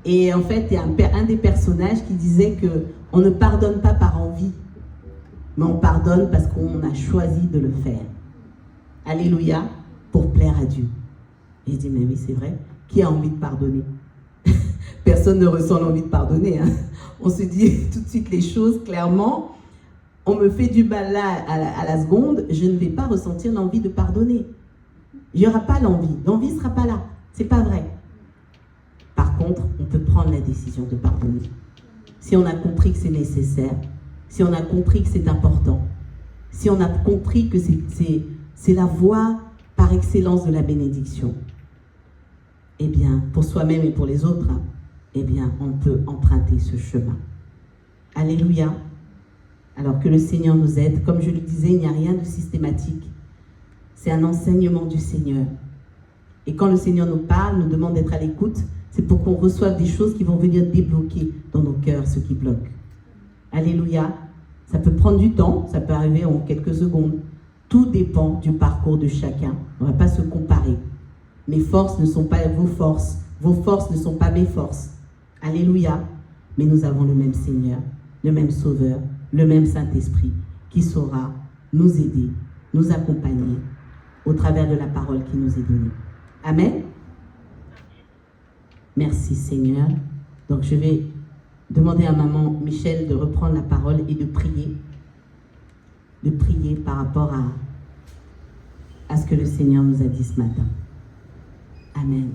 Et en fait, il y a un des personnages qui disait qu'on ne pardonne pas par envie, mais on pardonne parce qu'on a choisi de le faire. Alléluia, pour plaire à Dieu. Et je dis, mais oui, c'est vrai, qui a envie de pardonner? Personne ne ressent l'envie de pardonner. Hein. On se dit tout de suite les choses clairement. On me fait du mal là à la seconde, je ne vais pas ressentir l'envie de pardonner. Il n'y aura pas l'envie. L'envie ne sera pas là. C'est pas vrai. Par contre, on peut prendre la décision de pardonner. Si on a compris que c'est nécessaire, si on a compris que c'est important, si on a compris que c'est la voie par excellence de la bénédiction, eh bien, pour soi-même et pour les autres, eh bien, on peut emprunter ce chemin. Alléluia. Alors que le Seigneur nous aide. Comme je le disais, il n'y a rien de systématique. C'est un enseignement du Seigneur. Et quand le Seigneur nous parle, nous demande d'être à l'écoute, c'est pour qu'on reçoive des choses qui vont venir débloquer dans nos cœurs ce qui bloque. Alléluia. Ça peut prendre du temps, ça peut arriver en quelques secondes. Tout dépend du parcours de chacun. On ne va pas se comparer. Mes forces ne sont pas vos forces ne sont pas mes forces. Alléluia. Mais nous avons le même Seigneur, le même Sauveur, le même Saint-Esprit qui saura nous aider, nous accompagner au travers de la parole qui nous est donnée. Amen. Merci Seigneur. Donc je vais demander à maman Michel de reprendre la parole et de prier par rapport à ce que le Seigneur nous a dit ce matin. Amen.